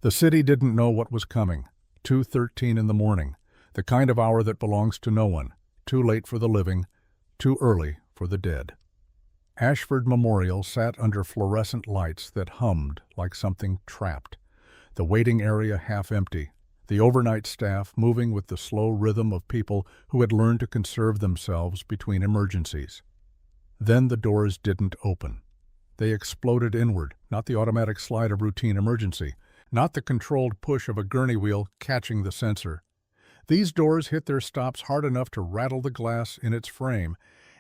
The city didn't know what was coming. 2:13 in the morning, the kind of hour that belongs to no one, too late for the living, too early for the dead. Ashford Memorial sat under fluorescent lights that hummed like something trapped, the waiting area half empty, the overnight staff moving with the slow rhythm of people who had learned to conserve themselves between emergencies. Then the doors didn't open. They exploded inward, not the automatic slide of routine emergency, not the controlled push of a gurney wheel catching the sensor. These doors hit their stops hard enough to rattle the glass in its frame,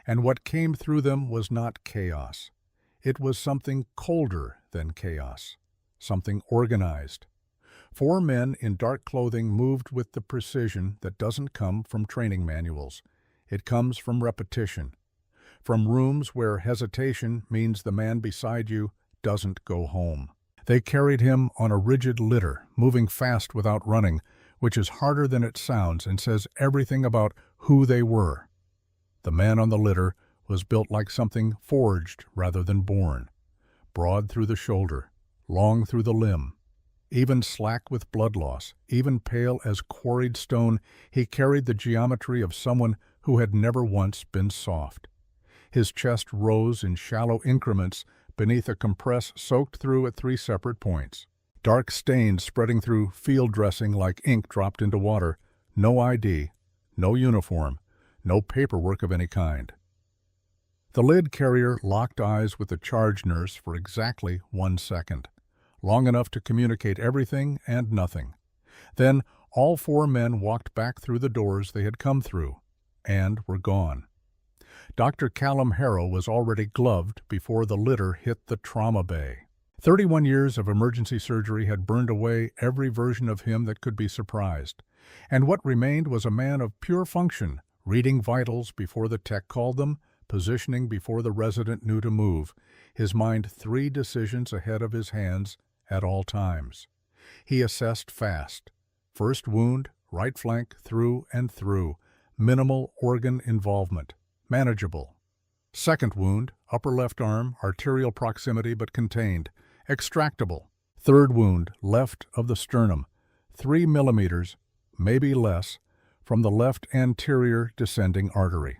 and what came through them was not chaos. It was something colder than chaos, something organized. 4 men in dark clothing moved with the precision that doesn't come from training manuals. It comes from repetition, from rooms where hesitation means the man beside you doesn't go home. They carried him on a rigid litter, moving fast without running, which is harder than it sounds and says everything about who they were. The man on the litter was built like something forged rather than born, broad through the shoulder, long through the limb. Even slack with blood loss, even pale as quarried stone, he carried the geometry of someone who had never once been soft. His chest rose in shallow increments beneath a compress soaked through at 3 separate points. Dark stains spreading through field dressing like ink dropped into water. No ID, no uniform, no paperwork of any kind. The lid carrier locked eyes with the charge nurse for exactly 1 second, long enough to communicate everything and nothing. Then all 4 men walked back through the doors they had come through, and were gone. Dr. Callum Harrow was already gloved before the litter hit the trauma bay. 31 years of emergency surgery had burned away every version of him that could be surprised, and what remained was a man of pure function, reading vitals before the tech called them, positioning before the resident knew to move, his mind 3 decisions ahead of his hands at all times. He assessed fast. First wound, right flank, through and through, minimal organ involvement, manageable. Second wound, upper left arm, arterial proximity but contained, extractable. Third wound, left of the sternum, 3 millimeters, maybe less, from the left anterior descending artery.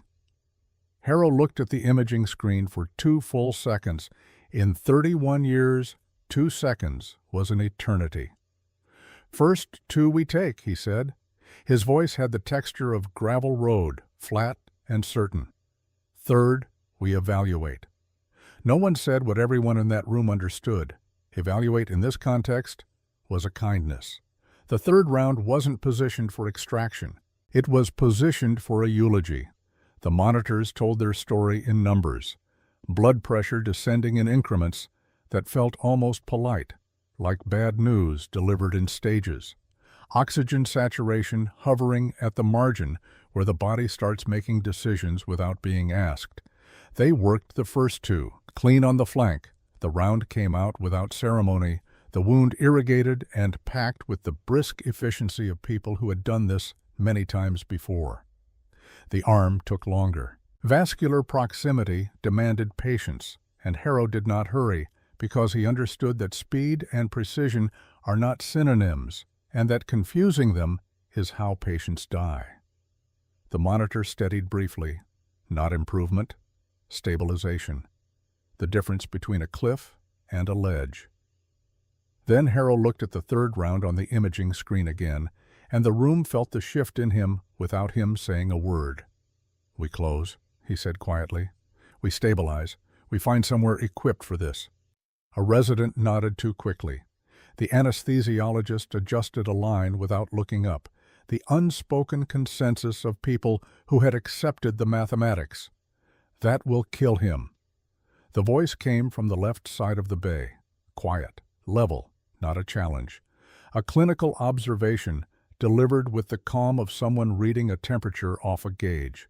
Harrow looked at the imaging screen for 2 full seconds. In 31 years, 2 seconds was an eternity. "First 2 we take," he said. His voice had the texture of gravel road, flat and certain. "Third, we evaluate." No one said what everyone in that room understood. Evaluate in this context was a kindness. The 3rd round wasn't positioned for extraction. It was positioned for a eulogy. The monitors told their story in numbers, blood pressure descending in increments that felt almost polite, like bad news delivered in stages. Oxygen saturation hovering at the margin where the body starts making decisions without being asked. They worked the first 2, clean on the flank. The round came out without ceremony, the wound irrigated and packed with the brisk efficiency of people who had done this many times before. The arm took longer. Vascular proximity demanded patience, and Harrow did not hurry because he understood that speed and precision are not synonyms, and that confusing them is how patients die. The monitor steadied briefly. Not improvement, stabilization. The difference between a cliff and a ledge. Then Harrow looked at the 3rd round on the imaging screen again, and the room felt the shift in him without him saying a word. "We close," he said quietly. "We stabilize. We find somewhere equipped for this." A resident nodded too quickly. The anesthesiologist adjusted a line without looking up, the unspoken consensus of people who had accepted the mathematics. "That will kill him." The voice came from the left side of the bay, quiet, level, not a challenge. A clinical observation delivered with the calm of someone reading a temperature off a gauge.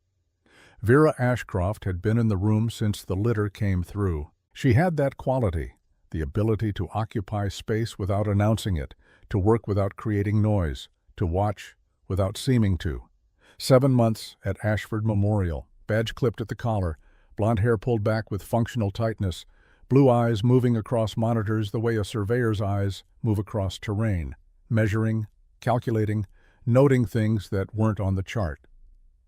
Vera Ashcroft had been in the room since the litter came through. She had that quality, the ability to occupy space without announcing it, to work without creating noise, to watch without seeming to. 7 months at Ashford Memorial, badge clipped at the collar, blonde hair pulled back with functional tightness, blue eyes moving across monitors the way a surveyor's eyes move across terrain, measuring, calculating, noting things that weren't on the chart.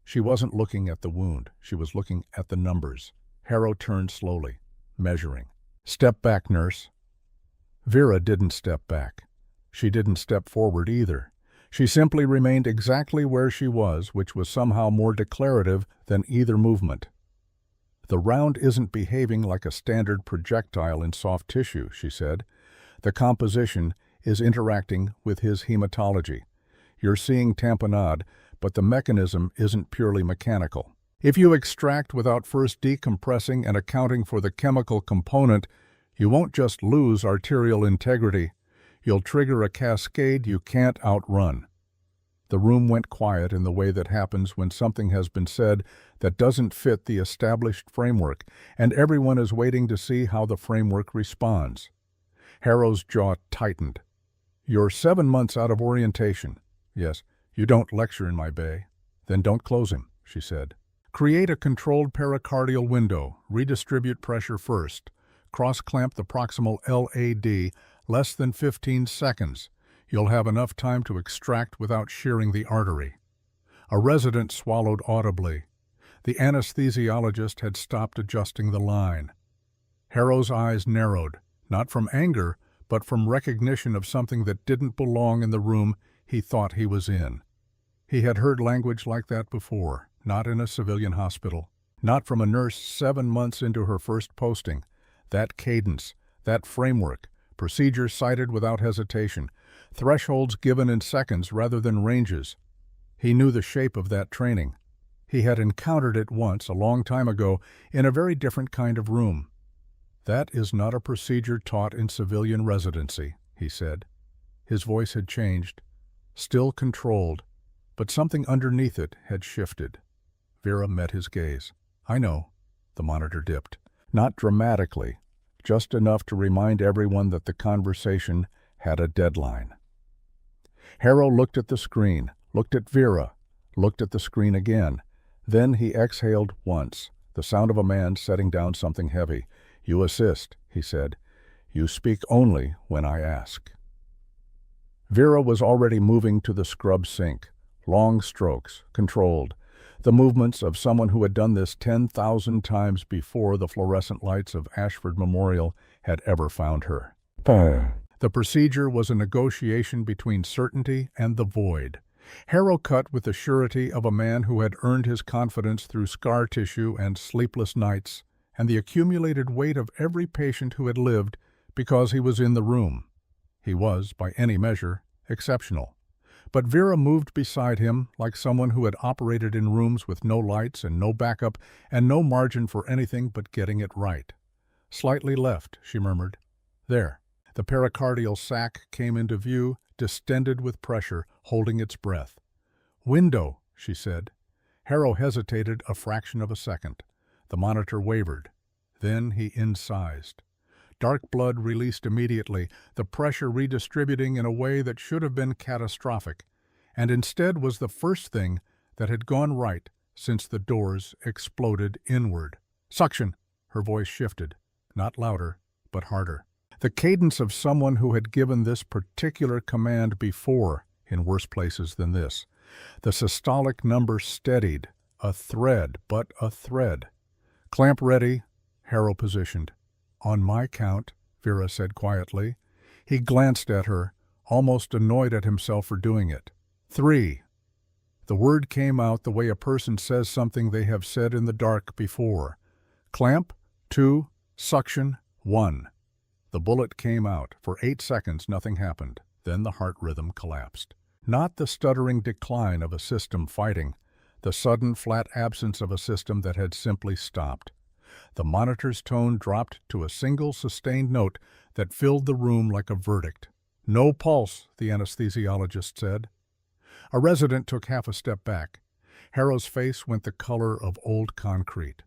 She wasn't looking at the wound. She was looking at the numbers. Harrow turned slowly, measuring. "Step back, nurse." Vera didn't step back. She didn't step forward either. She simply remained exactly where she was, which was somehow more declarative than either movement. "The round isn't behaving like a standard projectile in soft tissue," she said. "The composition is interacting with his hematology. You're seeing tamponade, but the mechanism isn't purely mechanical. If you extract without first decompressing and accounting for the chemical component, you won't just lose arterial integrity, you'll trigger a cascade you can't outrun." The room went quiet in the way that happens when something has been said that doesn't fit the established framework, and everyone is waiting to see how the framework responds. Harrow's jaw tightened. "You're 7 months out of orientation." "Yes." "You don't lecture in my bay." "Then don't close him," she said. "Create a controlled pericardial window. Redistribute pressure first. Cross-clamp the proximal LAD less than 15 seconds. You'll have enough time to extract without shearing the artery." A resident swallowed audibly. The anesthesiologist had stopped adjusting the line. Harrow's eyes narrowed, not from anger, but from recognition of something that didn't belong in the room he thought he was in. He had heard language like that before, not in a civilian hospital, not from a nurse 7 months into her first posting. That cadence, that framework, procedures cited without hesitation, thresholds given in seconds rather than ranges. He knew the shape of that training. He had encountered it once, a long time ago, in a very different kind of room. "That is not a procedure taught in civilian residency," he said. His voice had changed, still controlled, but something underneath it had shifted. Vera met his gaze. "I know." The monitor dipped. Not dramatically, just enough to remind everyone that the conversation had a deadline. Harrow looked at the screen, looked at Vera, looked at the screen again. Then he exhaled once, the sound of a man setting down something heavy. "You assist," he said. "You speak only when I ask." Vera was already moving to the scrub sink. Long strokes, controlled. The movements of someone who had done this 10,000 times before the fluorescent lights of Ashford Memorial had ever found her. The procedure was a negotiation between certainty and the void. Harrow cut with the surety of a man who had earned his confidence through scar tissue and sleepless nights, and the accumulated weight of every patient who had lived because he was in the room. He was, by any measure, exceptional. But Vera moved beside him like someone who had operated in rooms with no lights and no backup and no margin for anything but getting it right. "Slightly left," she murmured. "There." The pericardial sac came into view, distended with pressure, holding its breath. "Window," she said. Harrow hesitated a fraction of a second. The monitor wavered. Then he incised. Dark blood released immediately, the pressure redistributing in a way that should have been catastrophic, and instead was the first thing that had gone right since the doors exploded inward. "Suction!" Her voice shifted, not louder, but harder. The cadence of someone who had given this particular command before in worse places than this. The systolic number steadied, a thread, but a thread. "Clamp ready," Harrow positioned. "On my count," Vera said quietly. He glanced at her, almost annoyed at himself for doing it. 3. The word came out the way a person says something they have said in the dark before. Clamp, 2, suction, 1. The bullet came out. For 8 seconds nothing happened. Then the heart rhythm collapsed. Not the stuttering decline of a system fighting, the sudden flat absence of a system that had simply stopped. The monitor's tone dropped to a single sustained note that filled the room like a verdict. "No pulse," the anesthesiologist said. A resident took half a step back. Harrow's face went the color of old concrete.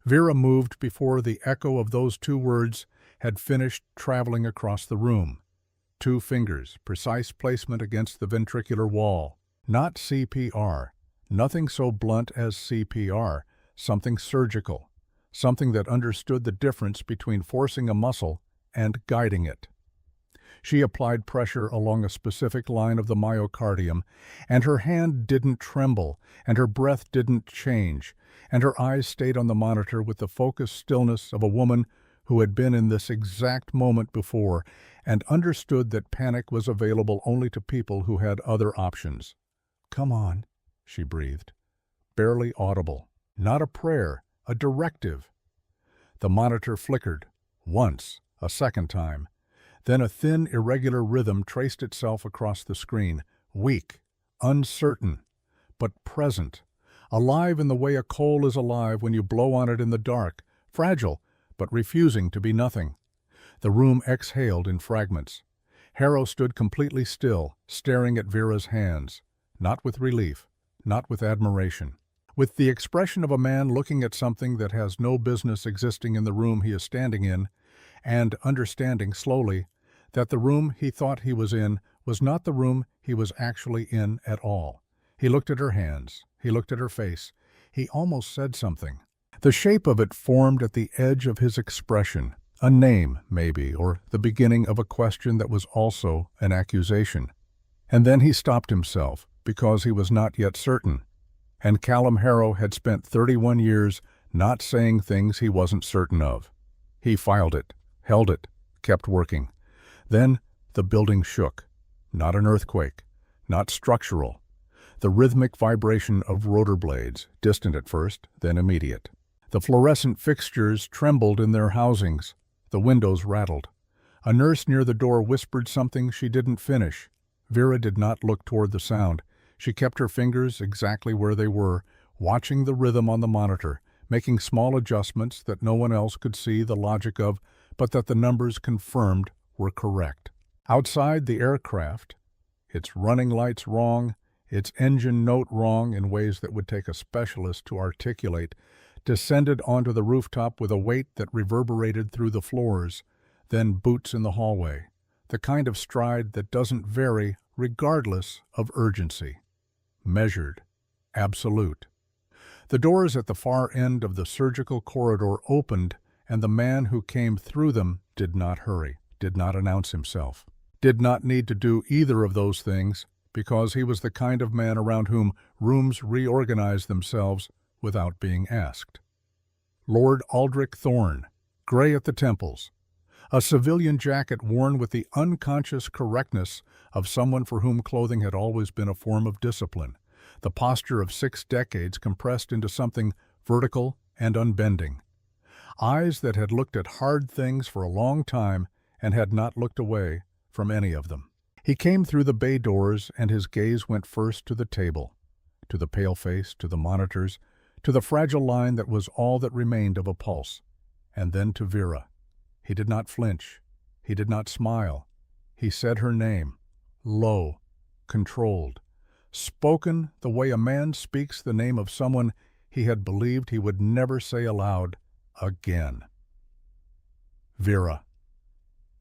Vera moved before the echo of those 2 words had finished traveling across the room. 2 fingers, precise placement against the ventricular wall. Not CPR. Nothing so blunt as CPR. Something surgical. something that understood the difference between forcing a muscle and guiding it. She applied pressure along a specific line of the myocardium, and her hand didn't tremble, and her breath didn't change, and her eyes stayed on the monitor with the focused stillness of a woman who had been in this exact moment before and understood that panic was available only to people who had other options. "Come on," she breathed. Barely audible. Not a prayer, a directive. The monitor flickered. Once, a second time. Then a thin, irregular rhythm traced itself across the screen, weak, uncertain, but present, alive in the way a coal is alive when you blow on it in the dark, fragile, but refusing to be nothing. The room exhaled in fragments. Harrow stood completely still, staring at Vera's hands, not with relief, not with admiration. With the expression of a man looking at something that has no business existing in the room he is standing in, and understanding slowly that the room he thought he was in was not the room he was actually in at all. He looked at her hands. He looked at her face. He almost said something. The shape of it formed at the edge of his expression, a name, maybe, or the beginning of a question that was also an accusation. And then he stopped himself, because he was not yet certain. And Callum Harrow had spent 31 years not saying things he wasn't certain of. He filed it, held it, kept working. Then the building shook. Not an earthquake, not structural. The rhythmic vibration of rotor blades, distant at first, then immediate. The fluorescent fixtures trembled in their housings. The windows rattled. A nurse near the door whispered something she didn't finish. Vera did not look toward the sound. She kept her fingers exactly where they were, watching the rhythm on the monitor, making small adjustments that no one else could see the logic of, but that the numbers confirmed were correct. Outside the aircraft, its running lights wrong, its engine note wrong in ways that would take a specialist to articulate, descended onto the rooftop with a weight that reverberated through the floors, then boots in the hallway, the kind of stride that doesn't vary regardless of urgency. Measured, absolute. The doors at the far end of the surgical corridor opened, and the man who came through them did not hurry, did not announce himself, did not need to do either of those things, because he was the kind of man around whom rooms reorganize themselves without being asked. Lord Aldrich Thorne, gray at the temples, a civilian jacket worn with the unconscious correctness of someone for whom clothing had always been a form of discipline, the posture of 6 decades compressed into something vertical and unbending. Eyes that had looked at hard things for a long time and had not looked away from any of them. He came through the bay doors, and his gaze went first to the table, to the pale face, to the monitors, to the fragile line that was all that remained of a pulse, and then to Vera. He did not flinch. He did not smile. He said her name, low, controlled, spoken the way a man speaks the name of someone he had believed he would never say aloud again. Vera.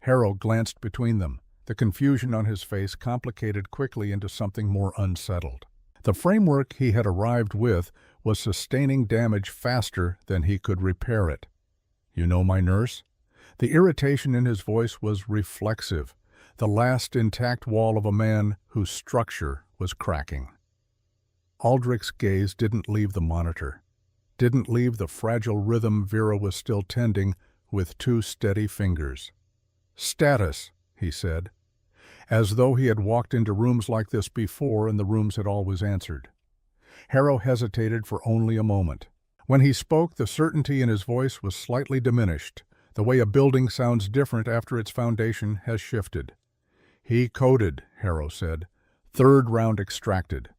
Harrow glanced between them. The confusion on his face complicated quickly into something more unsettled. The framework he had arrived with was sustaining damage faster than he could repair it. "You know my nurse?" The irritation in his voice was reflexive, the last intact wall of a man whose structure was cracking. Aldrich's gaze didn't leave the monitor, didn't leave the fragile rhythm Vera was still tending with 2 steady fingers. "Status," he said, as though he had walked into rooms like this before and the rooms had always answered. Harrow hesitated for only a moment. When he spoke, the certainty in his voice was slightly diminished, the way a building sounds different after its foundation has shifted. "He coded," Harrow said. "3rd round extracted.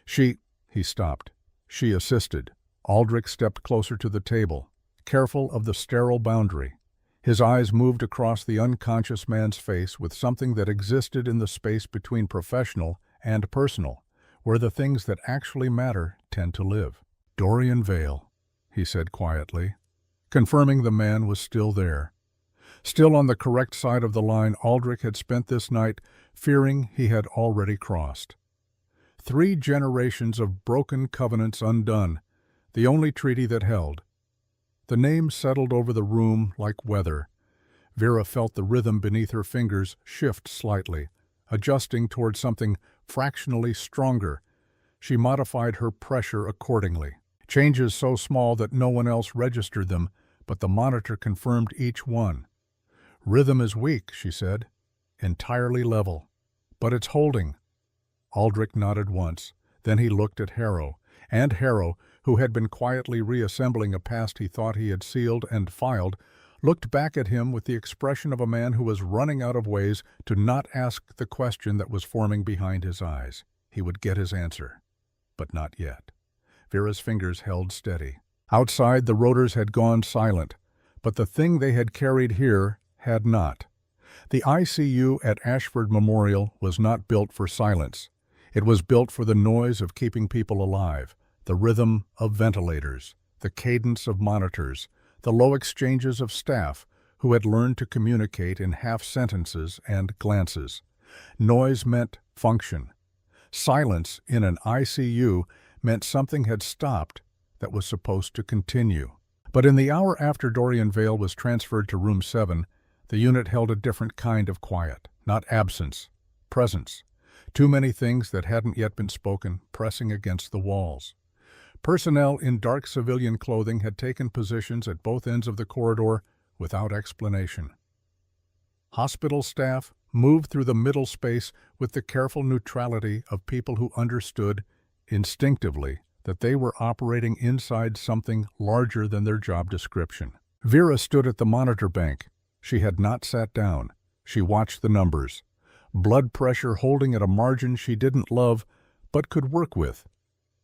He stopped. "She assisted." Aldrich stepped closer to the table, careful of the sterile boundary. His eyes moved across the unconscious man's face with something that existed in the space between professional and personal, where the things that actually matter tend to live. "Dorian Vale," he said quietly, confirming the man was still there. Still on the correct side of the line Aldrich had spent this night, fearing he had already crossed. 3 generations of broken covenants undone, the only treaty that held. The name settled over the room like weather. Vera felt the rhythm beneath her fingers shift slightly, adjusting toward something fractionally stronger. She modified her pressure accordingly. Changes so small that no one else registered them, but the monitor confirmed each one. "Rhythm is weak," she said. "Entirely level. But it's holding." Aldrich nodded once. Then he looked at Harrow. And Harrow, who had been quietly reassembling a past he thought he had sealed and filed, looked back at him with the expression of a man who was running out of ways to not ask the question that was forming behind his eyes. He would get his answer. But not yet. Vera's fingers held steady. Outside, the rotors had gone silent, but the thing they had carried here had not. The ICU at Ashford Memorial was not built for silence. It was built for the noise of keeping people alive, the rhythm of ventilators, the cadence of monitors, the low exchanges of staff who had learned to communicate in half-sentences and glances. Noise meant function. Silence in an ICU meant something had stopped that was supposed to continue. But in the hour after Dorian Vale was transferred to Room 7, the unit held a different kind of quiet, not absence, presence. Too many things that hadn't yet been spoken pressing against the walls. Personnel in dark civilian clothing had taken positions at both ends of the corridor without explanation. Hospital staff moved through the middle space with the careful neutrality of people who understood, instinctively, that they were operating inside something larger than their job description. Vera stood at the monitor bank. She had not sat down. She watched the numbers. Blood pressure holding at a margin she didn't love, but could work with.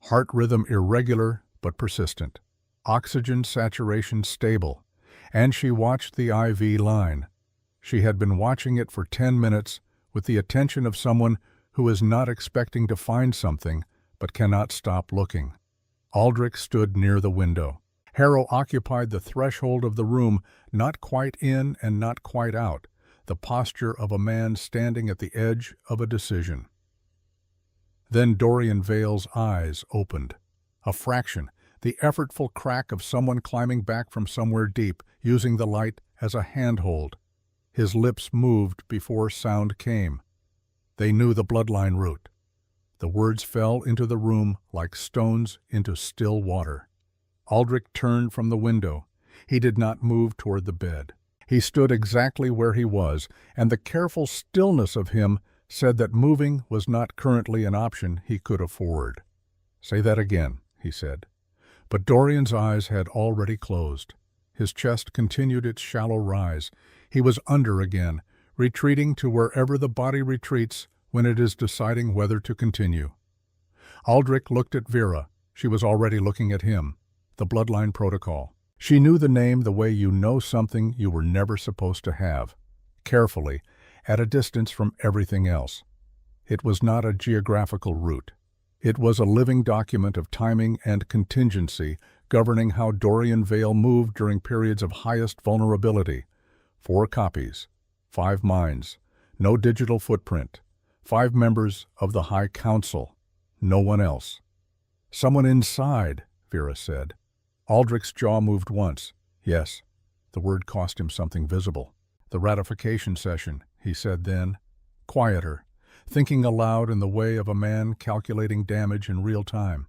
Heart rhythm irregular, but persistent. Oxygen saturation stable. And she watched the IV line. She had been watching it for 10 minutes with the attention of someone who is not expecting to find something, but cannot stop looking. Aldrich stood near the window. Harrow occupied the threshold of the room, not quite in and not quite out, the posture of a man standing at the edge of a decision. Then Dorian Vale's eyes opened. A fraction, the effortful crack of someone climbing back from somewhere deep, using the light as a handhold. His lips moved before sound came. They knew the bloodline route. The words fell into the room like stones into still water. Aldrich turned from the window. He did not move toward the bed. He stood exactly where he was, and the careful stillness of him said that moving was not currently an option he could afford. "Say that again," he said. But Dorian's eyes had already closed. His chest continued its shallow rise. He was under again, retreating to wherever the body retreats when it is deciding whether to continue. Aldrich looked at Vera. She was already looking at him. The bloodline protocol. She knew the name the way you know something you were never supposed to have. Carefully, at a distance from everything else. It was not a geographical route. It was a living document of timing and contingency governing how Dorian Vale moved during periods of highest vulnerability. 4 copies, 5 minds, no digital footprint, 5 members of the High Council, no one else. "Someone inside," Vera said. Aldrich's jaw moved once. Yes, the word cost him something visible. "The ratification session," he said then, quieter, thinking aloud in the way of a man calculating damage in real time.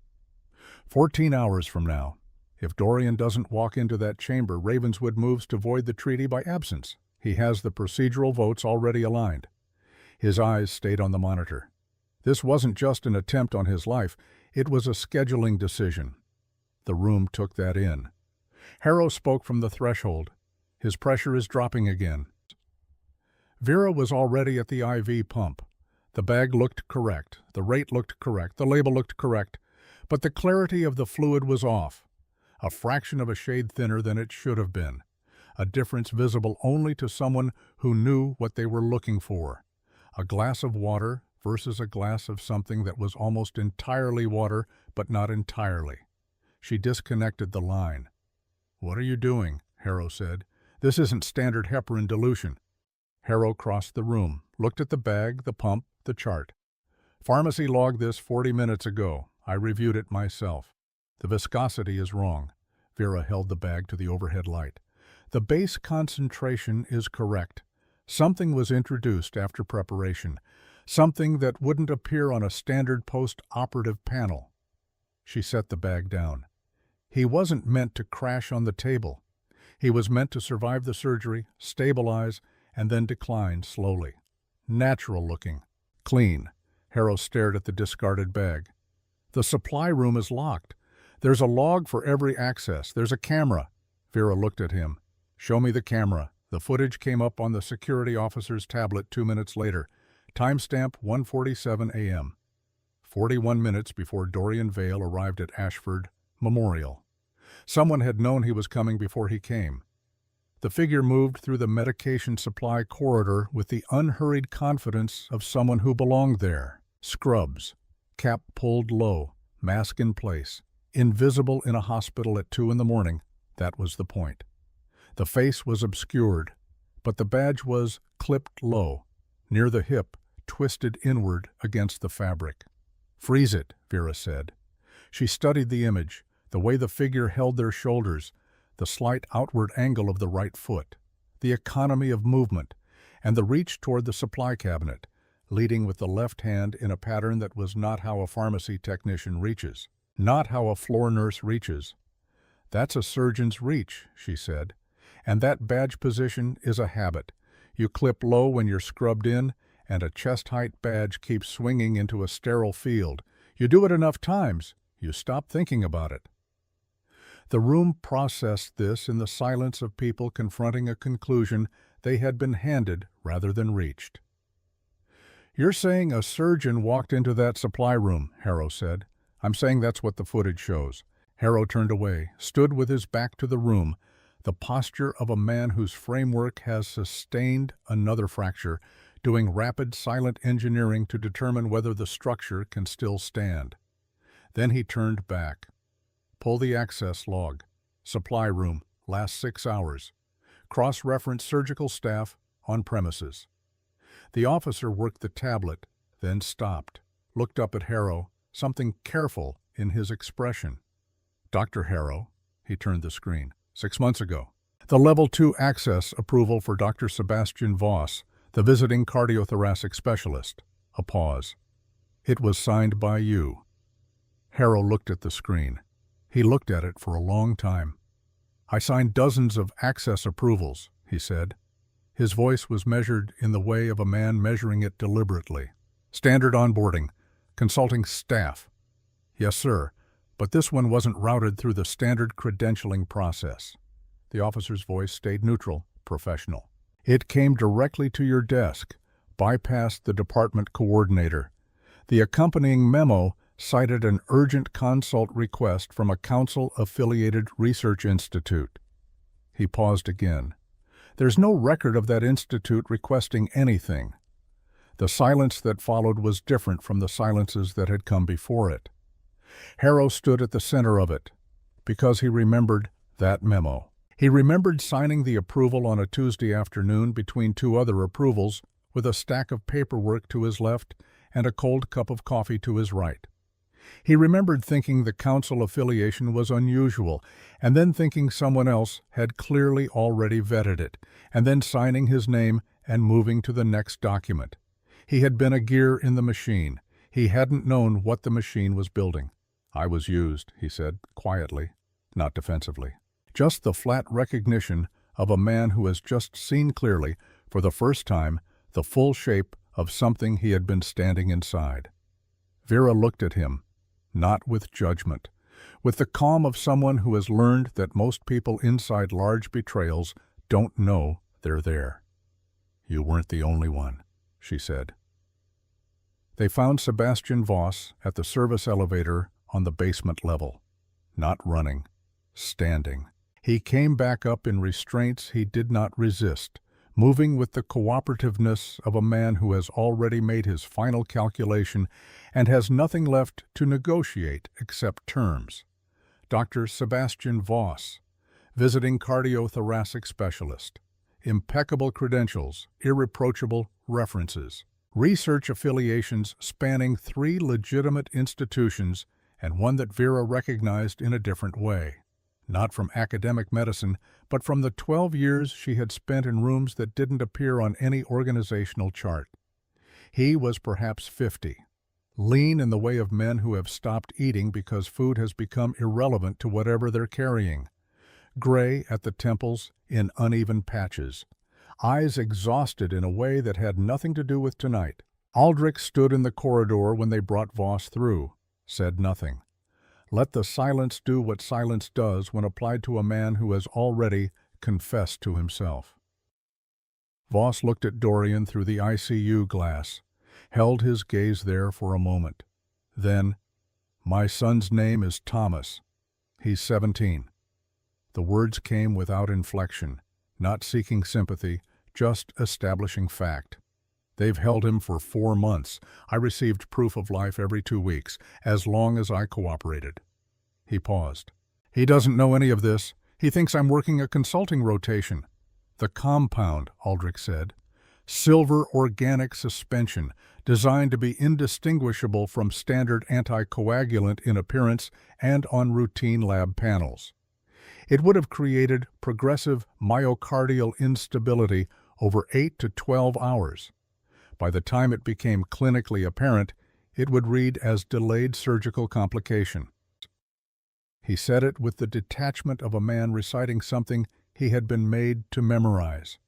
14 hours from now. If Dorian doesn't walk into that chamber, Ravenswood moves to void the treaty by absence. He has the procedural votes already aligned. His eyes stayed on the monitor. This wasn't just an attempt on his life, it was a scheduling decision. The room took that in. Harrow spoke from the threshold. "His pressure is dropping again." Vera was already at the IV pump. The bag looked correct, the rate looked correct, the label looked correct, but the clarity of the fluid was off. A fraction of a shade thinner than it should have been. A difference visible only to someone who knew what they were looking for. A glass of water versus a glass of something that was almost entirely water, but not entirely. She disconnected the line. "What are you doing?" Harrow said. "This isn't standard heparin dilution." Harrow crossed the room, looked at the bag, the pump, the chart. "Pharmacy logged this 40 minutes ago. I reviewed it myself. The viscosity is wrong. Vera held the bag to the overhead light. "The base concentration is correct. Something was introduced after preparation. Something that wouldn't appear on a standard post-operative panel." She set the bag down. "He wasn't meant to crash on the table. He was meant to survive the surgery, stabilize, and then decline slowly. Natural looking. Clean." Harrow stared at the discarded bag. "The supply room is locked. There's a log for every access. There's a camera." Vera looked at him. "Show me the camera." The footage came up on the security officer's tablet 2 minutes later. Timestamp 1:47 a.m. 41 minutes before Dorian Vale arrived at Ashford Memorial. Someone had known he was coming before he came. The figure moved through the medication supply corridor with the unhurried confidence of someone who belonged there. Scrubs, cap pulled low, mask in place, invisible in a hospital at 2 in the morning. That was the point. The face was obscured, but the badge was clipped low, near the hip, twisted inward against the fabric. "Freeze it," Vera said. She studied the image, the way the figure held their shoulders, the slight outward angle of the right foot, the economy of movement, and the reach toward the supply cabinet, leading with the left hand in a pattern that was not how a pharmacy technician reaches, not how a floor nurse reaches. "That's a surgeon's reach," she said, "and that badge position is a habit. You clip low when you're scrubbed in, and a chest-height badge keeps swinging into a sterile field. You do it enough times, you stop thinking about it." The room processed this in the silence of people confronting a conclusion they had been handed rather than reached. "You're saying a surgeon walked into that supply room," Harrow said. "I'm saying that's what the footage shows." Harrow turned away, stood with his back to the room, the posture of a man whose framework has sustained another fracture, doing rapid silent engineering to determine whether the structure can still stand. Then he turned back. "Pull the access log. Supply room, last 6 hours. Cross-reference surgical staff on premises." The officer worked the tablet, then stopped, looked up at Harrow, something careful in his expression. "Dr. Harrow," he turned the screen, 6 months ago. "The Level 2 access approval for Dr. Sebastian Voss, the visiting cardiothoracic specialist." A pause. "It was signed by you." Harrow looked at the screen. He looked at it for a long time. "I signed dozens of access approvals," he said. His voice was measured in the way of a man measuring it deliberately. "Standard onboarding, consulting staff." "Yes, sir, but this one wasn't routed through the standard credentialing process." The officer's voice stayed neutral, professional. "It came directly to your desk, bypassed the department coordinator. The accompanying memo cited an urgent consult request from a council-affiliated research institute." He paused again. "There's no record of that institute requesting anything." The silence that followed was different from the silences that had come before it. Harrow stood at the center of it, because he remembered that memo. He remembered signing the approval on a Tuesday afternoon between 2 other approvals, with a stack of paperwork to his left and a cold cup of coffee to his right. He remembered thinking the council affiliation was unusual, and then thinking someone else had clearly already vetted it, and then signing his name and moving to the next document. He had been a gear in the machine. He hadn't known what the machine was building. "I was used," he said, quietly, not defensively. Just the flat recognition of a man who has just seen clearly, for the first time, the full shape of something he had been standing inside. Vera looked at him, not with judgment, with the calm of someone who has learned that most people inside large betrayals don't know they're there. "You weren't the only one," she said. They found Sebastian Voss at the service elevator on the basement level, not running, standing. He came back up in restraints he did not resist, moving with the cooperativeness of a man who has already made his final calculation and has nothing left to negotiate except terms. Dr. Sebastian Voss, visiting cardiothoracic specialist. Impeccable credentials, irreproachable references. Research affiliations spanning 3 legitimate institutions and one that Vera recognized in a different way. not from academic medicine, but from the 12 years she had spent in rooms that didn't appear on any organizational chart. He was perhaps 50, lean in the way of men who have stopped eating because food has become irrelevant to whatever they're carrying, gray at the temples in uneven patches, eyes exhausted in a way that had nothing to do with tonight. Aldrich stood in the corridor when they brought Voss through, said nothing. Let the silence do what silence does when applied to a man who has already confessed to himself. Voss looked at Dorian through the ICU glass, held his gaze there for a moment. Then, "My son's name is Thomas. He's 17. The words came without inflection, not seeking sympathy, just establishing fact. They've held him for 4 months. I received proof of life every 2 weeks, as long as I cooperated." He paused. "He doesn't know any of this. He thinks I'm working a consulting rotation." "The compound," Aldrich said. "Silver organic suspension, designed to be indistinguishable from standard anticoagulant in appearance and on routine lab panels. It would have created progressive myocardial instability over 8 to 12 hours. By the time it became clinically apparent, it would read as delayed surgical complication." He said it with the detachment of a man reciting something he had been made to memorize.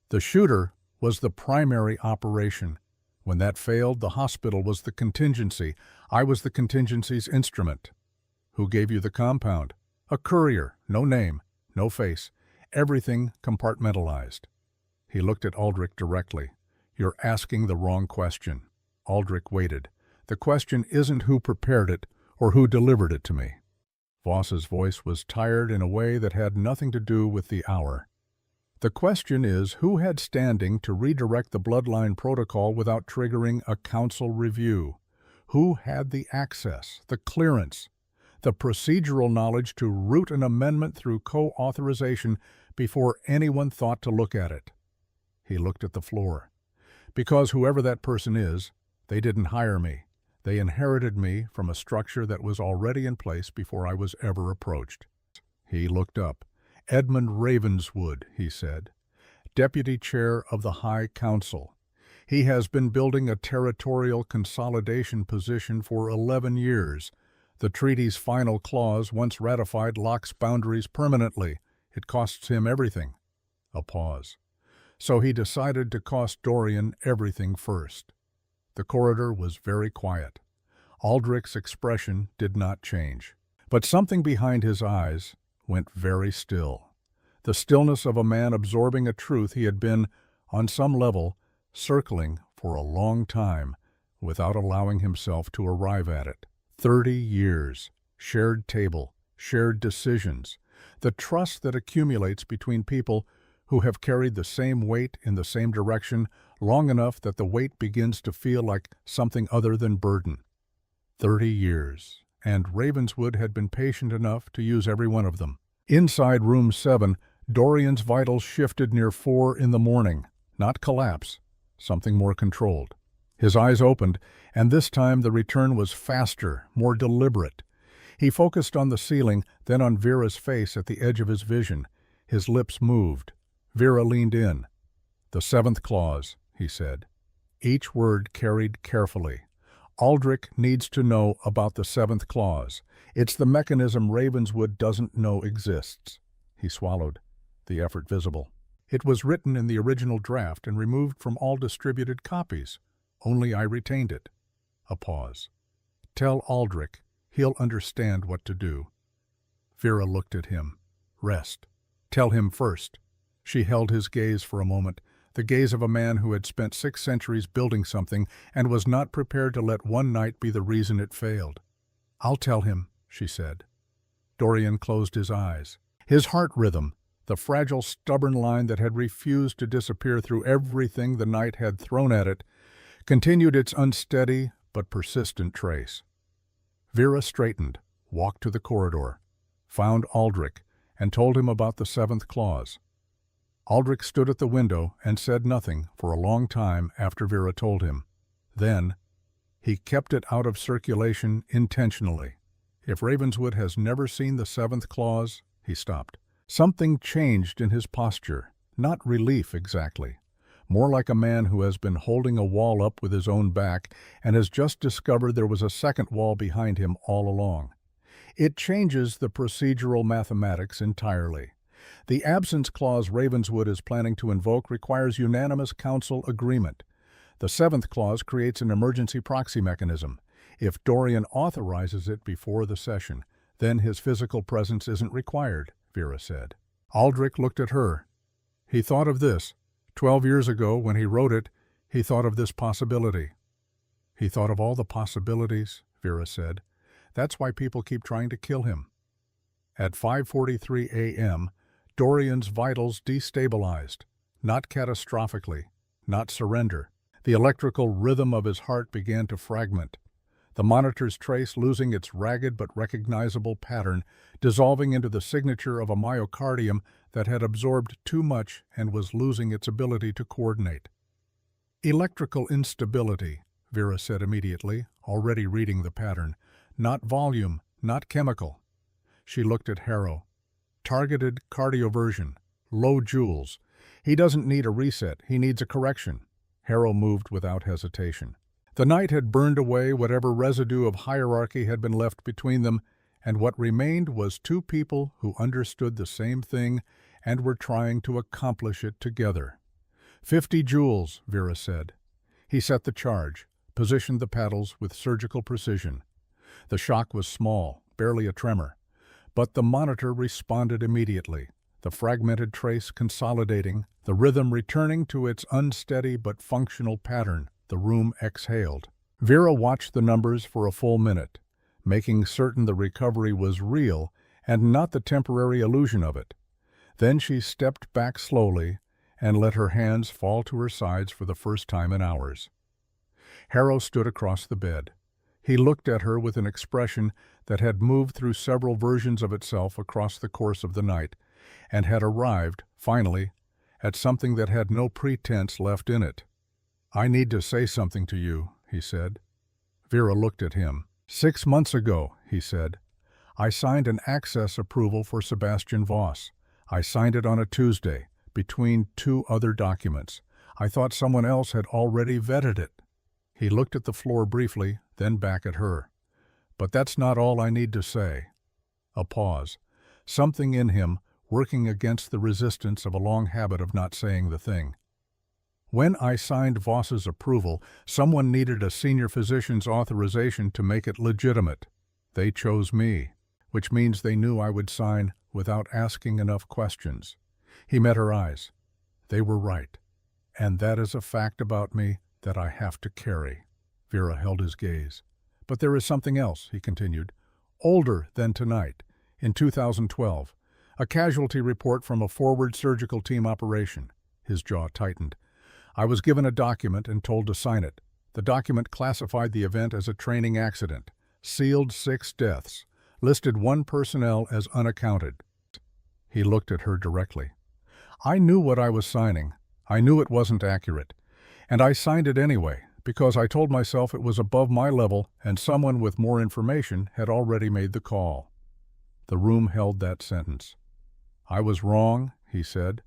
The shooter was the primary operation. When that failed, the hospital was the contingency. I was the contingency's instrument. "Who gave you the compound?" "A courier. No name, no face. Everything compartmentalized." He looked at Aldrich directly. "You're asking the wrong question." Aldrich waited. "The question isn't who prepared it or who delivered it to me." Voss's voice was tired in a way that had nothing to do with the hour. "The question is who had standing to redirect the bloodline protocol without triggering a council review? Who had the access, the clearance, the procedural knowledge to route an amendment through co-authorization before anyone thought to look at it?" He looked at the floor. "Because whoever that person is, they didn't hire me. They inherited me from a structure that was already in place before I was ever approached." He looked up. "Edmund Ravenswood," he said, "Deputy Chair of the High Council. He has been building a territorial consolidation position for 11 years. The treaty's final clause, once ratified, locks boundaries permanently. It costs him everything." A pause. "So he decided to cost Dorian everything first." The corridor was very quiet. Aldrich's expression did not change. But something behind his eyes went very still. The stillness of a man absorbing a truth he had been, on some level, circling for a long time without allowing himself to arrive at it. 30 years, shared table, shared decisions, the trust that accumulates between people who have carried the same weight in the same direction long enough that the weight begins to feel like something other than burden. 30 years, and Ravenswood had been patient enough to use every one of them. Inside room 7, Dorian's vitals shifted near 4 in the morning. Not collapse, something more controlled. His eyes opened, and this time the return was faster, more deliberate. He focused on the ceiling, then on Vera's face at the edge of his vision. His lips moved. Vera leaned in. "The 7th clause," he said. Each word carried carefully. "Aldrich needs to know about the 7th clause. It's the mechanism Ravenswood doesn't know exists." He swallowed, the effort visible. "It was written in the original draft and removed from all distributed copies. Only I retained it." A pause. "Tell Aldrich. He'll understand what to do." Vera looked at him. "Rest. Tell him first." She held his gaze for a moment, the gaze of a man who had spent 6 centuries building something and was not prepared to let one night be the reason it failed. "I'll tell him," she said. Dorian closed his eyes. His heart rhythm, the fragile, stubborn line that had refused to disappear through everything the night had thrown at it, continued its unsteady but persistent trace. Vera straightened, walked to the corridor, found Aldrich, and told him about the 7th clause. Aldrich stood at the window and said nothing for a long time after Vera told him. Then, he kept it out of circulation intentionally. If Ravenswood has never seen the seventh clause, he stopped. Something changed in his posture, not relief exactly. More like a man who has been holding a wall up with his own back and has just discovered there was a second wall behind him all along. It changes the procedural mathematics entirely. The absence clause Ravenswood is planning to invoke requires unanimous council agreement. The seventh clause creates an emergency proxy mechanism. If Dorian authorizes it before the session, then his physical presence isn't required, Vera said. Aldrich looked at her. He thought of this. 12 years ago, when he wrote it, he thought of this possibility. He thought of all the possibilities, Vera said. That's why people keep trying to kill him. At 5:43 a.m., Dorian's vitals destabilized. Not catastrophically, not surrender. The electrical rhythm of his heart began to fragment. The monitor's trace losing its ragged but recognizable pattern, dissolving into the signature of a myocardium that had absorbed too much and was losing its ability to coordinate. Electrical instability, Vera said immediately, already reading the pattern. Not volume, not chemical. She looked at Harrow. Targeted cardioversion, low joules. He doesn't need a reset, he needs a correction. Harrow moved without hesitation. The night had burned away whatever residue of hierarchy had been left between them, and what remained was two people who understood the same thing and were trying to accomplish it together. 50 joules, Vera said. He set the charge, positioned the paddles with surgical precision. The shock was small, barely a tremor, but the monitor responded immediately, the fragmented trace consolidating, the rhythm returning to its unsteady but functional pattern. The room exhaled. Vera watched the numbers for a full minute, making certain the recovery was real and not the temporary illusion of it. Then she stepped back slowly and let her hands fall to her sides for the first time in hours. Harrow stood across the bed. He looked at her with an expression that had moved through several versions of itself across the course of the night, and had arrived, finally, at something that had no pretense left in it. "I need to say something to you," he said. Vera looked at him. 6 months ago, he said, I signed an access approval for Sebastian Voss. I signed it on a Tuesday, between 2 other documents. I thought someone else had already vetted it. He looked at the floor briefly, then back at her. But that's not all I need to say. A pause. Something in him working against the resistance of a long habit of not saying the thing. When I signed Voss's approval, someone needed a senior physician's authorization to make it legitimate. They chose me, which means they knew I would sign without asking enough questions. He met her eyes. They were right. And that is a fact about me that I have to carry. Vera held his gaze. But there is something else, he continued. Older than tonight, in 2012. A casualty report from a forward surgical team operation. His jaw tightened. I was given a document and told to sign it. The document classified the event as a training accident, sealed 6 deaths, listed 1 personnel as unaccounted. He looked at her directly. I knew what I was signing. I knew it wasn't accurate. And I signed it anyway, because I told myself it was above my level and someone with more information had already made the call. The room held that sentence. I was wrong, he said.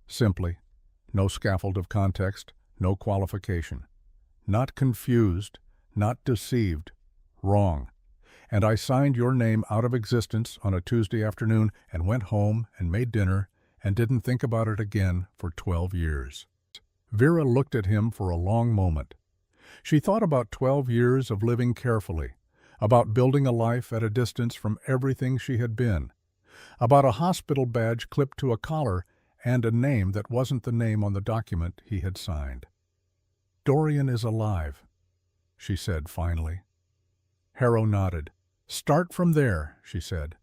Simply. No scaffold of context, no qualification. Not confused, not deceived. Wrong. And I signed your name out of existence on a Tuesday afternoon and went home and made dinner and didn't think about it again for 12 years. Vera looked at him for a long moment. She thought about 12 years of living carefully, about building a life at a distance from everything she had been, about a hospital badge clipped to a collar and a name that wasn't the name on the document he had signed. Dorian is alive, she said finally. Harrow nodded. Start from there, she said.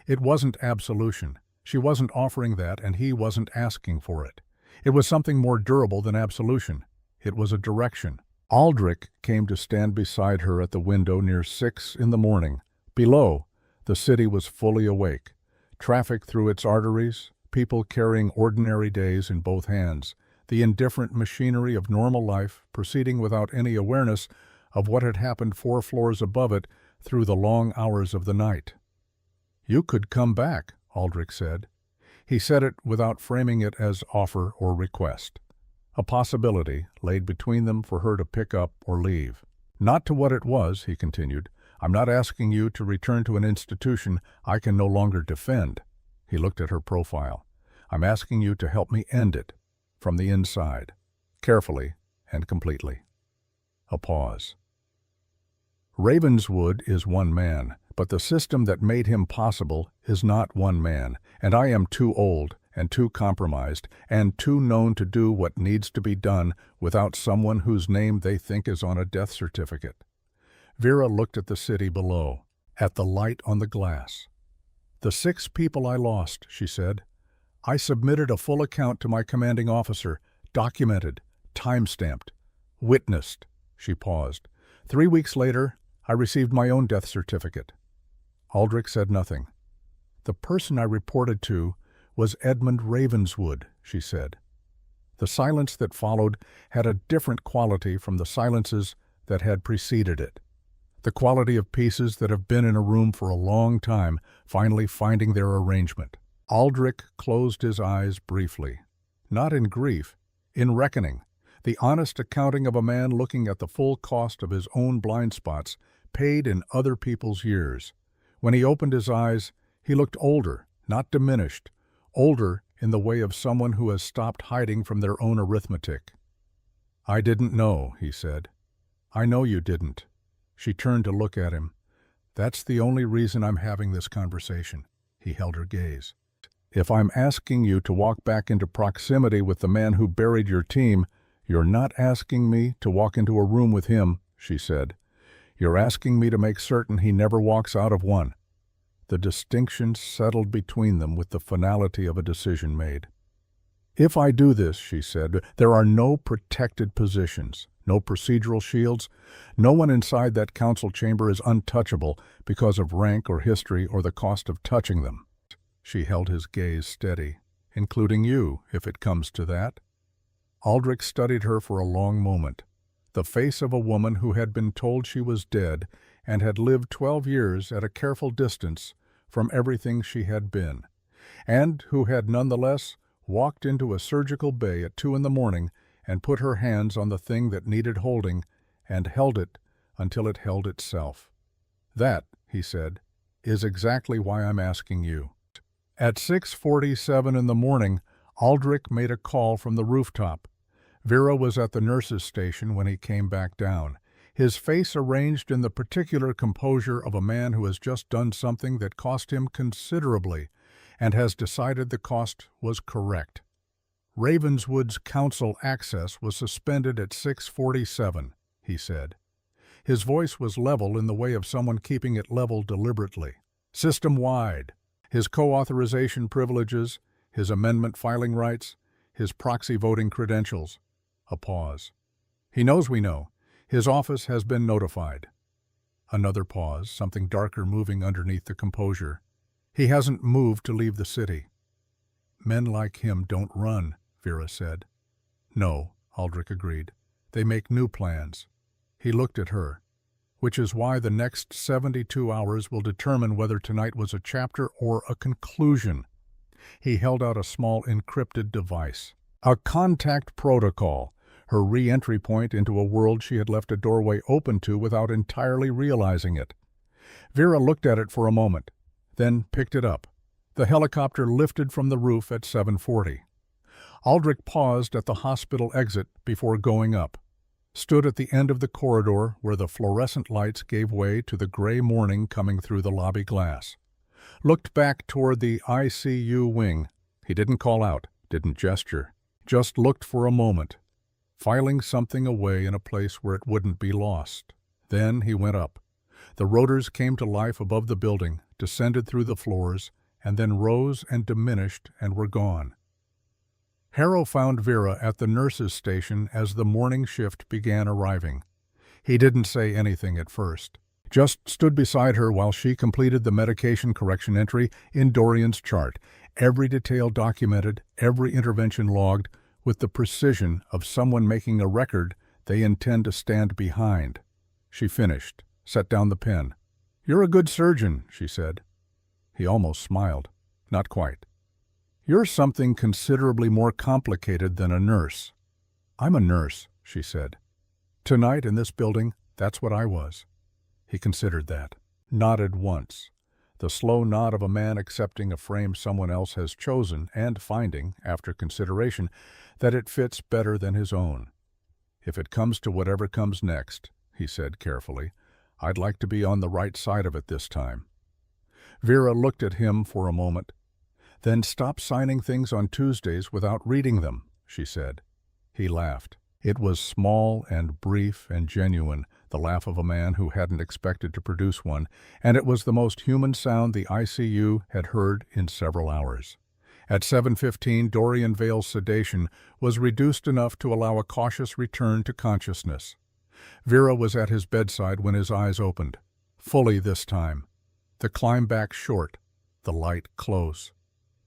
It wasn't absolution. She wasn't offering that, and he wasn't asking for it. It was something more durable than absolution. It was a direction. Aldrich came to stand beside her at the window near 6 in the morning. Below, the city was fully awake. Traffic through its arteries, people carrying ordinary days in both hands, the indifferent machinery of normal life proceeding without any awareness of what had happened 4 floors above it through the long hours of the night. "You could come back," Aldrich said. He said it without framing it as offer or request. A possibility laid between them for her to pick up or leave. "Not to what it was," he continued. "I'm not asking you to return to an institution I can no longer defend." He looked at her profile. "I'm asking you to help me end it, from the inside, carefully and completely." A pause. "Ravenswood is one man, but the system that made him possible is not one man, and I am too old and too compromised and too known to do what needs to be done without someone whose name they think is on a death certificate." Vera looked at the city below, at the light on the glass. "The 6 people I lost," she said. "I submitted a full account to my commanding officer, documented, time-stamped, witnessed." She paused. 3 weeks later, I received my own death certificate." Aldrich said nothing. "The person I reported to was Edmund Ravenswood," she said. The silence that followed had a different quality from the silences that had preceded it. The quality of pieces that have been in a room for a long time, finally finding their arrangement. Aldrich closed his eyes briefly. Not in grief, in reckoning. The honest accounting of a man looking at the full cost of his own blind spots, paid in other people's years. When he opened his eyes, he looked older, not diminished, older in the way of someone who has stopped hiding from their own arithmetic. "I didn't know," he said. "I know you didn't." She turned to look at him. "That's the only reason I'm having this conversation." He held her gaze. "If I'm asking you to walk back into proximity with the man who buried your team, you're not asking me to walk into a room with him," she said. "You're asking me to make certain he never walks out of one." The distinction settled between them with the finality of a decision made. "If I do this," she said, "there are no protected positions, no procedural shields. No one inside that council chamber is untouchable because of rank or history or the cost of touching them." She held his gaze steady. "Including you, if it comes to that." Aldrich studied her for a long moment. The face of a woman who had been told she was dead and had lived 12 years at a careful distance from everything she had been, and who had nonetheless walked into a surgical bay at 2 a.m. and put her hands on the thing that needed holding and held it until it held itself. "That," he said, "is exactly why I'm asking you." At 6:47 in the morning, Aldrich made a call from the rooftop. Vera was at the nurse's station when he came back down, his face arranged in the particular composure of a man who has just done something that cost him considerably and has decided the cost was correct. "Ravenswood's council access was suspended at 6:47, he said. His voice was level in the way of someone keeping it level deliberately. "System-wide. His co-authorization privileges, his amendment filing rights, his proxy voting credentials." A pause. "He knows we know. His office has been notified." Another pause, something darker moving underneath the composure. "He hasn't moved to leave the city." "Men like him don't run," Vera said. "No," Aldrich agreed. "They make new plans." He looked at her. "Which is why the next 72 hours will determine whether tonight was a chapter or a conclusion." He held out a small encrypted device. A contact protocol, her re-entry point into a world she had left a doorway open to without entirely realizing it. Vera looked at it for a moment, then picked it up. The helicopter lifted from the roof at 7:40. Aldrich paused at the hospital exit before going up, stood at the end of the corridor where the fluorescent lights gave way to the gray morning coming through the lobby glass. Looked back toward the ICU wing. He didn't call out, didn't gesture, just looked for a moment, filing something away in a place where it wouldn't be lost. Then he went up. The rotors came to life above the building, descended through the floors, and then rose and diminished and were gone. Harrow found Vera at the nurse's station as the morning shift began arriving. He didn't say anything at first, just stood beside her while she completed the medication correction entry in Dorian's chart, every detail documented, every intervention logged, with the precision of someone making a record they intend to stand behind. She finished, set down the pen. "You're a good surgeon," she said. He almost smiled. "Not quite. You're something considerably more complicated than a nurse." "I'm a nurse," she said. "Tonight in this building, that's what I was." He considered that. Nodded once. The slow nod of a man accepting a frame someone else has chosen and finding, after consideration, that it fits better than his own. "If it comes to whatever comes next," he said carefully, "I'd like to be on the right side of it this time." Vera looked at him for a moment. "Then stop signing things on Tuesdays without reading them," she said. He laughed. It was small and brief and genuine, the laugh of a man who hadn't expected to produce one, and it was the most human sound the ICU had heard in several hours. At 7:15, Dorian Vale's sedation was reduced enough to allow a cautious return to consciousness. Vera was at his bedside when his eyes opened. Fully this time. The climb back short, the light close.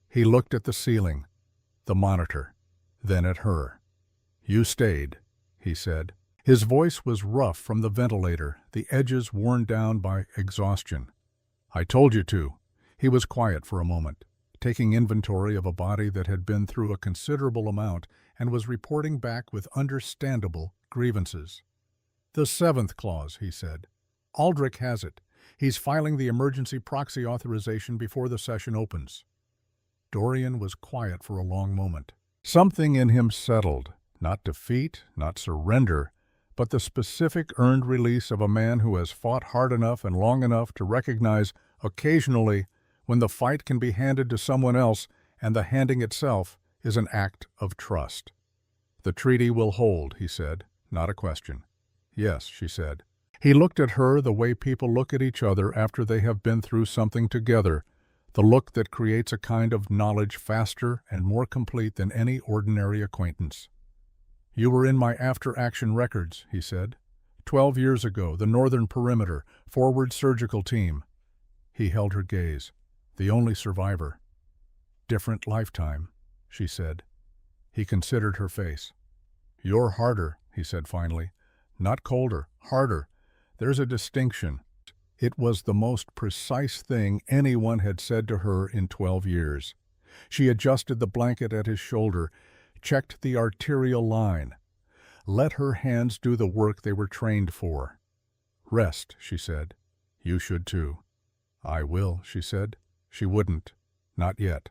He looked at the ceiling, the monitor, then at her. "You stayed," he said. His voice was rough from the ventilator, the edges worn down by exhaustion. "I told you to." He was quiet for a moment, taking inventory of a body that had been through a considerable amount and was reporting back with understandable grievances. "The 7th clause," he said. "Aldrich has it. He's filing the emergency proxy authorization before the session opens." Dorian was quiet for a long moment. Something in him settled. Not defeat, not surrender, but the specific earned release of a man who has fought hard enough and long enough to recognize, occasionally, when the fight can be handed to someone else and the handing itself is an act of trust. "The treaty will hold," he said, not a question. "Yes," she said. He looked at her the way people look at each other after they have been through something together, the look that creates a kind of knowledge faster and more complete than any ordinary acquaintance. "You were in my after-action records," he said. 12 years ago, the Northern Perimeter, forward surgical team." He held her gaze. "The only survivor." "Different lifetime," she said. He considered her face. "You're harder," he said finally. "Not colder, harder. There's a distinction." It was the most precise thing anyone had said to her in 12 years. She adjusted the blanket at his shoulder, checked the arterial line. Let her hands do the work they were trained for. "Rest," she said. "You should too." "I will," she said. She wouldn't. Not yet.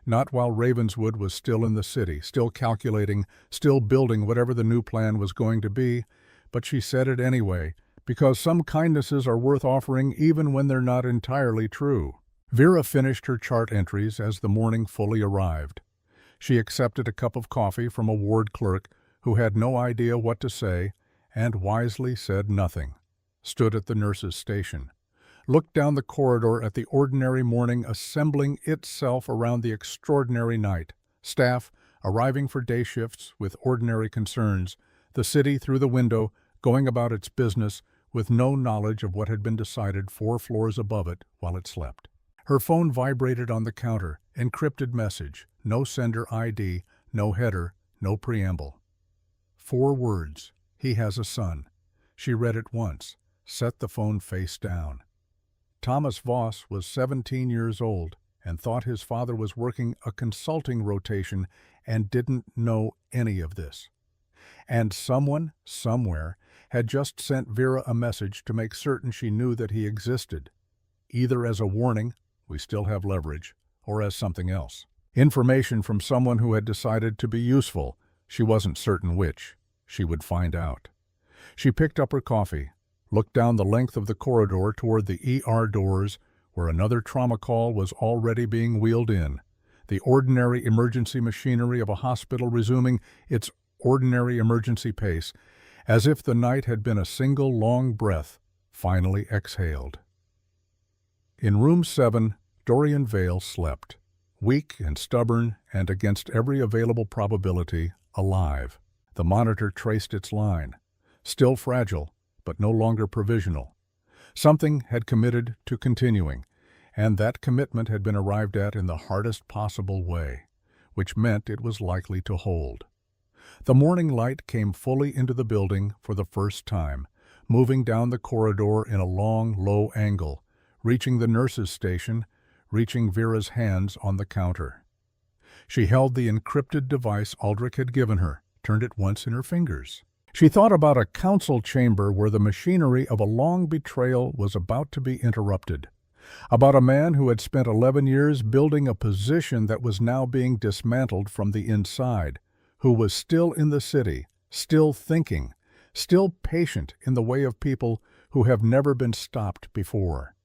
Not while Ravenswood was still in the city, still calculating, still building whatever the new plan was going to be, but she said it anyway, because some kindnesses are worth offering even when they're not entirely true. Vera finished her chart entries as the morning fully arrived. She accepted a cup of coffee from a ward clerk who had no idea what to say and wisely said nothing, stood at the nurse's station, looked down the corridor at the ordinary morning assembling itself around the extraordinary night, staff arriving for day shifts with ordinary concerns, the city through the window going about its business with no knowledge of what had been decided 4 floors above it while it slept. Her phone vibrated on the counter, encrypted message, no sender ID, no header, no preamble. 4 words, "He has a son." She read it once, set the phone face down. Thomas Voss was 17 years old and thought his father was working a consulting rotation and didn't know any of this. And someone, somewhere, had just sent Vera a message to make certain she knew that he existed, either as a warning, "We still have leverage," or as something else. Information from someone who had decided to be useful, she wasn't certain which. She would find out. She picked up her coffee, looked down the length of the corridor toward the ER doors, where another trauma call was already being wheeled in, the ordinary emergency machinery of a hospital resuming its ordinary emergency pace, as if the night had been a single long breath, finally exhaled. In room 7, Dorian Vale slept, weak and stubborn and, against every available probability, alive. The monitor traced its line. Still fragile, but no longer provisional. Something had committed to continuing, and that commitment had been arrived at in the hardest possible way, which meant it was likely to hold. The morning light came fully into the building for the first time, moving down the corridor in a long, low angle, reaching the nurse's station, reaching Vera's hands on the counter. She held the encrypted device Aldrich had given her, turned it once in her fingers. She thought about a council chamber where the machinery of a long betrayal was about to be interrupted, about a man who had spent 11 years building a position that was now being dismantled from the inside, who was still in the city, still thinking, still patient in the way of people who have never been stopped before.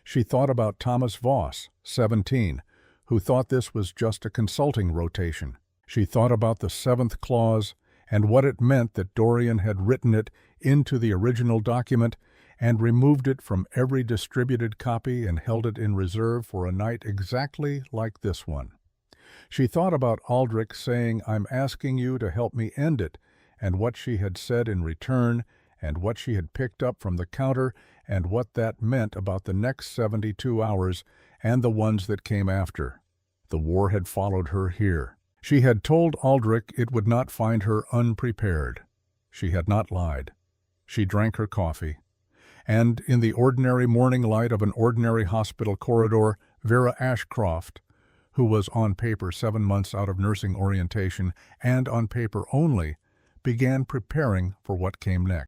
She thought about Thomas Voss, 17, who thought this was just a consulting rotation. She thought about the 7th clause and what it meant that Dorian had written it into the original document and removed it from every distributed copy and held it in reserve for a night exactly like this one. She thought about Aldrich saying, "I'm asking you to help me end it," and what she had said in return, and what she had picked up from the counter, and what that meant about the next 72 hours and the ones that came after. The war had followed her here. She had told Aldrich it would not find her unprepared. She had not lied. She drank her coffee. And in the ordinary morning light of an ordinary hospital corridor, Vera Ashcroft, who was on paper 7 months out of nursing orientation, and on paper only, began preparing for what came next.